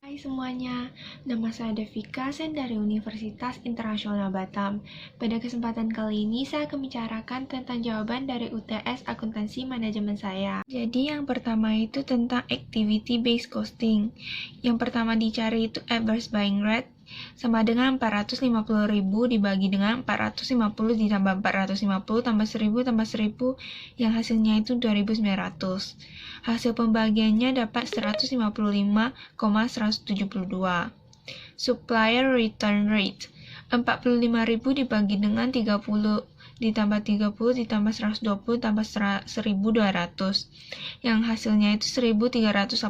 Hai semuanya, nama saya Devika Sen dari Universitas Internasional Batam. Pada kesempatan kali ini saya akan membicarakan tentang jawaban dari UTS Akuntansi Manajemen saya. Jadi yang pertama itu tentang Activity Based Costing. Yang pertama dicari itu Average Buying Rate sama dengan 450.000 dibagi dengan 450 ditambah 450 tambah 1000 tambah 1000 yang hasilnya itu 2900. Hasil pembagiannya dapat 155,172. Supplier Return Rate 45.000 dibagi dengan 30 ditambah 30 ditambah 120 tambah 1200 yang hasilnya itu 1380.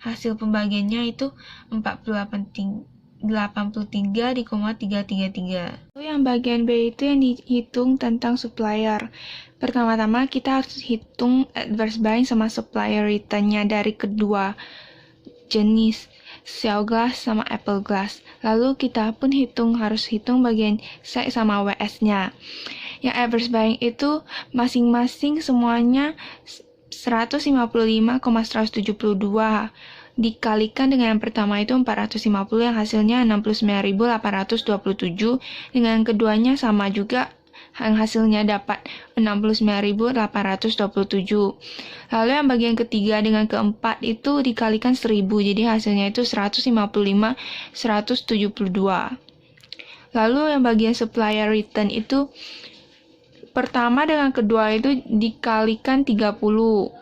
Hasil pembagiannya itu 83,333. Lalu yang bagian B itu yang dihitung tentang supplier. Pertama-tama kita harus hitung adverse buying sama supplier return-nya dari kedua jenis Shell Glass sama Apple Glass. Lalu kita pun harus hitung bagian C sama WS-nya. Yang adverse buying itu masing-masing semuanya 155,172 dikalikan dengan yang pertama itu 450 yang hasilnya 69.827, dengan yang keduanya sama juga yang hasilnya dapat 69.827. Lalu yang bagian ketiga dengan keempat itu dikalikan 1000, jadi hasilnya itu 155.172. Lalu yang bagian supplier return itu pertama dengan kedua itu dikalikan 30.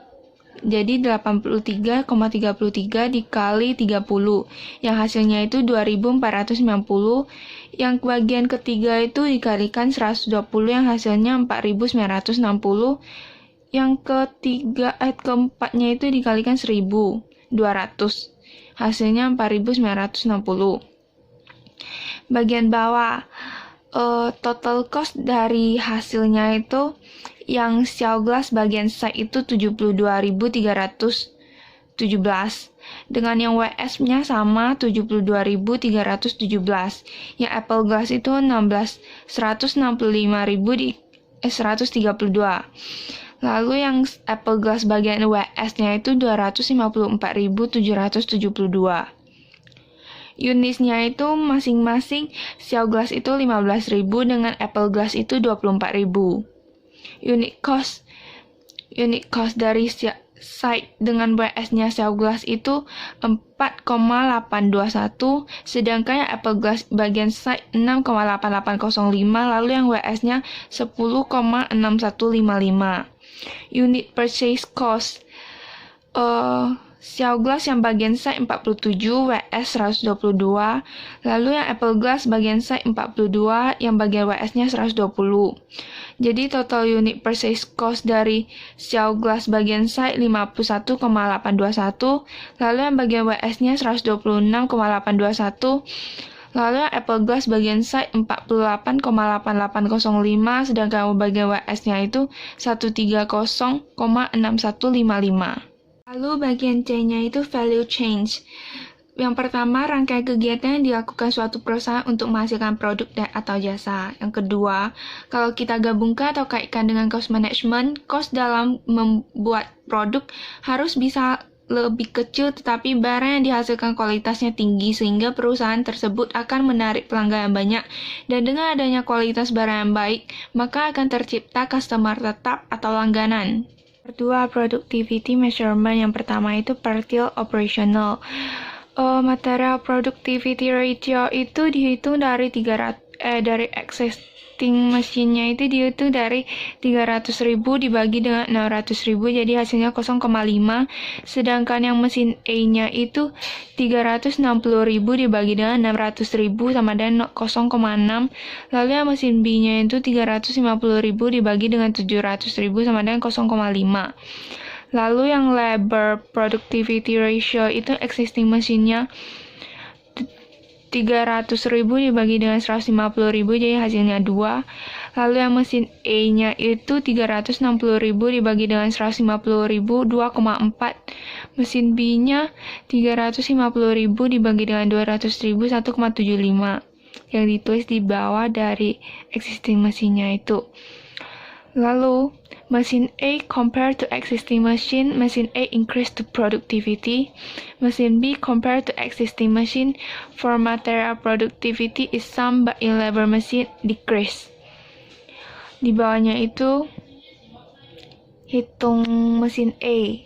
Jadi 83,33 dikali 30 yang hasilnya itu 2490. Yang bagian ketiga itu dikalikan 120 yang hasilnya 4960. Yang keempatnya itu dikalikan 1200 hasilnya 4960. Bagian bawah total cost dari hasilnya itu yang Shell Glass bagian side itu 72.317, dengan yang WS-nya sama 72.317. Yang Apple Glass itu 165.132. Lalu yang Apple Glass bagian WS-nya itu 254.772. Unitnya itu masing-masing Shell Glass itu 15.000 dengan Apple Glass itu 24.000. Unit cost dari site dengan WS-nya Shell Glass itu 4,821, sedangkan yang Apple Glass bagian site 6,8805, lalu yang WS-nya 10,6155. Unit purchase cost Shell Glass yang bagian side 47, WS 122, lalu yang Apple Glass bagian side 42, yang bagian WS-nya 120. Jadi total unit purchase cost dari Shell Glass bagian side 51,821, lalu yang bagian WS-nya 126,821, lalu yang Apple Glass bagian side 48,8805, sedangkan bagian WS-nya itu 130,6155. Lalu bagian C-nya itu value change. Yang pertama, rangkaian kegiatan yang dilakukan suatu perusahaan untuk menghasilkan produk atau jasa. Yang kedua, kalau kita gabungkan atau kaitkan dengan cost management, cost dalam membuat produk harus bisa lebih kecil tetapi barang yang dihasilkan kualitasnya tinggi sehingga perusahaan tersebut akan menarik pelanggan yang banyak, dan dengan adanya kualitas barang yang baik, maka akan tercipta customer tetap atau langganan. Kedua, productivity measurement. Yang pertama itu per till operational. Material productivity ratio itu dihitung dari existing mesinnya itu dihitung dari 300.000 dibagi dengan 600.000, jadi hasilnya 0,5. Sedangkan yang mesin A-nya itu 360.000 dibagi dengan 600.000 sama dengan 0,6. Lalu yang mesin B-nya itu 350.000 dibagi dengan 700.000 sama dengan 0,5. Lalu yang labor productivity ratio itu existing mesinnya 300.000 dibagi dengan 150.000, jadi hasilnya 2. Lalu yang mesin A-nya itu 360.000 dibagi dengan 150.000, 2,4. Mesin B-nya 350.000 dibagi dengan 200.000, 1,75. Yang ditulis di bawah dari existing mesinnya itu. Lalu, mesin A compared to existing machine, mesin A increased the productivity. Mesin B compared to existing machine, for material productivity is same but in labor machine decrease. Di bawahnya itu hitung mesin A.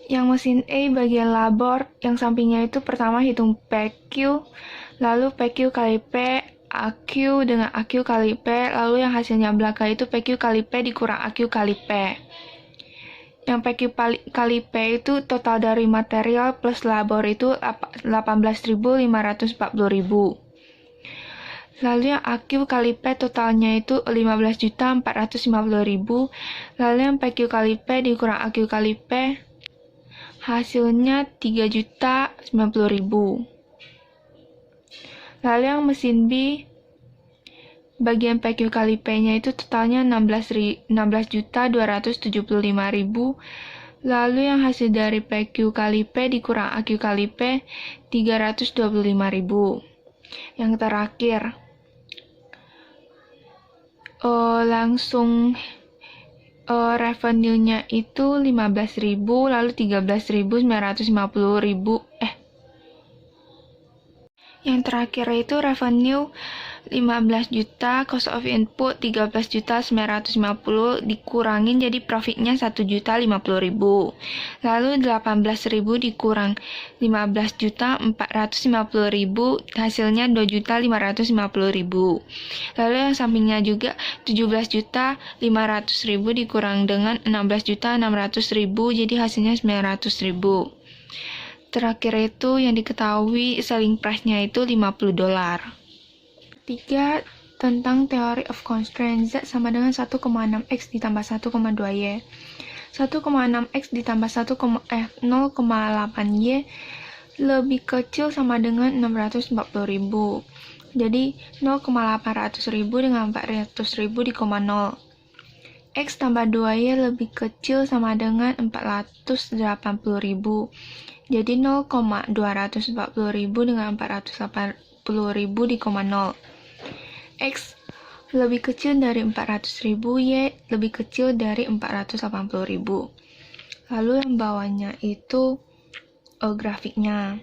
Yang mesin A bagian labor, yang sampingnya itu pertama hitung PQ, lalu PQ kali P, AQ dengan AQ kali P, lalu yang hasilnya belakang itu PQ kali P dikurang AQ kali P. Yang PQ kali P itu total dari material plus labor itu 18.540.000. Lalu yang AQ kali P totalnya itu 15.450.000. Lalu yang PQ kali P dikurang AQ kali P hasilnya 3.090.000. Lalu yang mesin B, bagian PQ kali P-nya itu totalnya 16.275.000. Lalu yang hasil dari PQ kali P dikurang AQ kali P, 325.000. Yang terakhir, langsung revenue-nya itu 15.000, lalu 13.950.000. Yang terakhir itu revenue 15 juta, cost of input 13.950 dikurangin jadi profitnya 1.050.000. Lalu 18.000 dikurang 15.450.000 hasilnya 2.550.000. Lalu yang sampingnya juga 17.500.000 dikurang dengan 16.600.000 jadi hasilnya 900.000. Terakhir itu yang diketahui selling price-nya itu $50. Ketiga, tentang teori of constraint Z sama dengan 1,6x ditambah 1,2y. 1,6x ditambah 0,8y lebih kecil sama dengan 640.000. Jadi 0,800.000 dengan 400.000 di koma 0. X tambah 2y lebih kecil sama dengan 480.000. Jadi 0,240.000 dengan 480.000 di koma 0. X lebih kecil dari 400.000, Y lebih kecil dari 480.000. Lalu yang bawahnya itu grafiknya.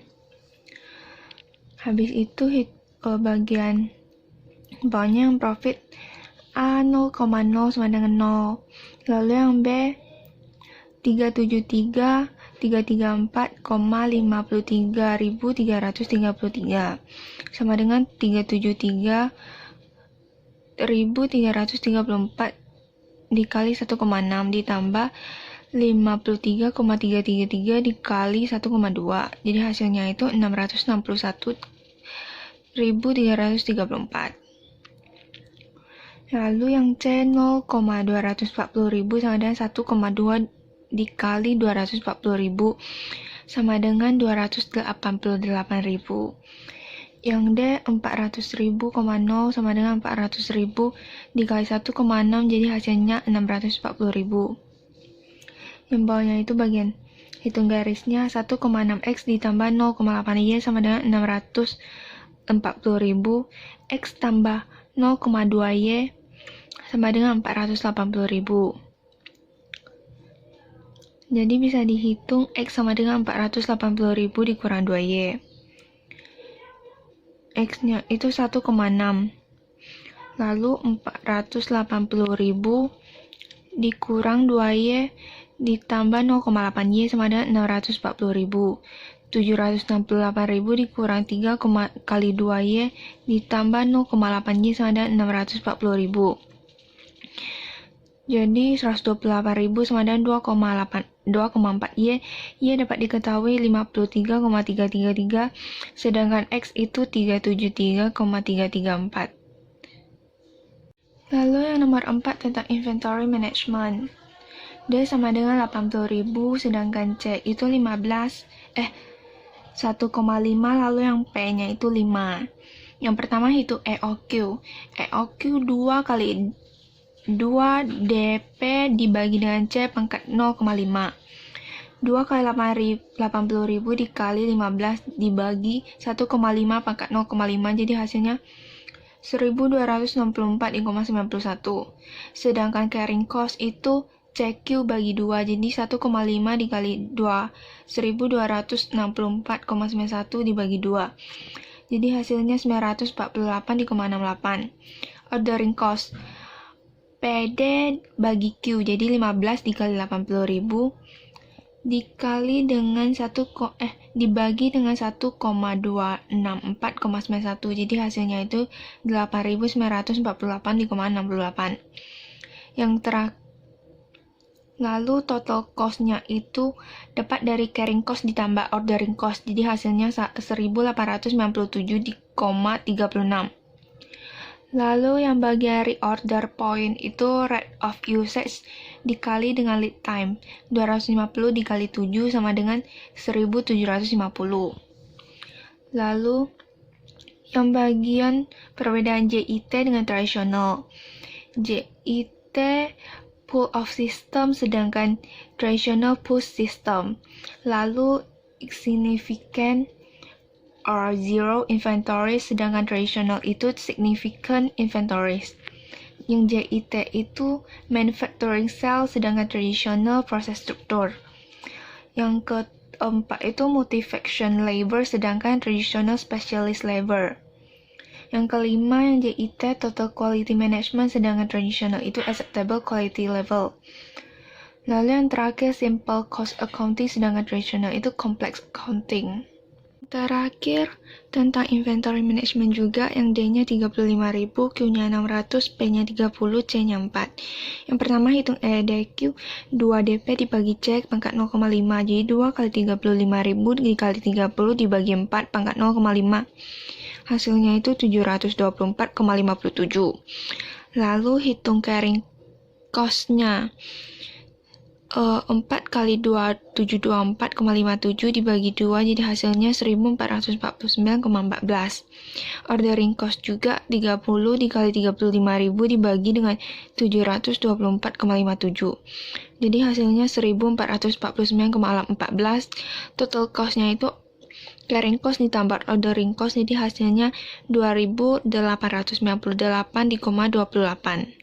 Habis itu bagian bawahnya yang profit A 0,0 sama dengan 0. Lalu yang B 334,53.333 sama dengan 373.334 dikali 1,6 ditambah 53,333 dikali 1,2. Jadi hasilnya itu 661.334. Lalu yang C 0,240.000 sama dengan 1,2 dikali 240.000 sama dengan 288.000. Yang D 400.000,0 sama dengan 400.000 dikali 1,6 jadi hasilnya 640.000. Yang bawahnya itu bagian hitung garisnya 1,6x ditambah 0,8y sama dengan 640.000. X tambah 0,2y sama dengan 480.000. Jadi bisa dihitung X sama dengan 480.000 dikurang 2Y. X-nya itu 1,6. Lalu 480.000 dikurang 2Y ditambah 0,8Y sama dengan 640.000. 768.000 dikurang 3 kali 2Y ditambah 0,8Y sama dengan 640.000. Jadi 128.000 sama dengan 2,4Y. Y dapat diketahui 53,333, sedangkan X itu 373,334. Lalu yang nomor 4 tentang inventory management. D sama dengan 80.000, sedangkan C itu 1,5, lalu yang P-nya itu 5. Yang pertama hitung EOQ. EOQ 2 kali 2 DP dibagi dengan C pangkat 0,5. 2 kali 80.000 dikali 15 dibagi 1,5 pangkat 0,5, jadi hasilnya 1.264,91. Sedangkan carrying cost itu CQ bagi 2, jadi 1,5 dikali 2, 1.264,91 dibagi 2. Jadi hasilnya 948,68. Ordering cost PD bagi Q, jadi 15 dikali 80.000 dikali dengan dibagi dengan 1,264,91. Jadi hasilnya itu 8.948,68. Yang terakhir, lalu total cost-nya itu dapat dari carrying cost ditambah ordering cost. Jadi hasilnya 1.897,36. Lalu yang bagian reorder point itu rate of usage dikali dengan lead time. 250 dikali 7 sama dengan 1.750. Lalu yang bagian perbedaan JIT dengan tradisional. JIT pool of system sedangkan traditional pool system. Lalu significant or zero inventories sedangkan traditional itu significant inventories. Yang JIT itu manufacturing cell sedangkan traditional process structure. Yang keempat itu multi-function labor sedangkan traditional specialist labor. Yang kelima yang JIT total quality management sedangkan traditional itu acceptable quality level. Lalu yang terakhir simple cost accounting sedangkan traditional itu complex accounting. Terakhir, tentang inventory management juga yang D-nya 35.000, Q-nya 600, P-nya 30, C-nya 4. Yang pertama hitung EDQ, 2DP dibagi C pangkat 0,5, jadi 2 kali 35.000 dikali 30 dibagi 4 pangkat 0,5. Hasilnya itu 724,57. Lalu hitung carrying cost-nya. 4 kali 2, 724,57 dibagi 2, jadi hasilnya 1449,14. Ordering cost juga 30 dikali 35.000 dibagi dengan 724,57. Jadi hasilnya 1449,14. Total cost-nya itu carrying cost ditambah ordering cost, jadi hasilnya 2.898,28.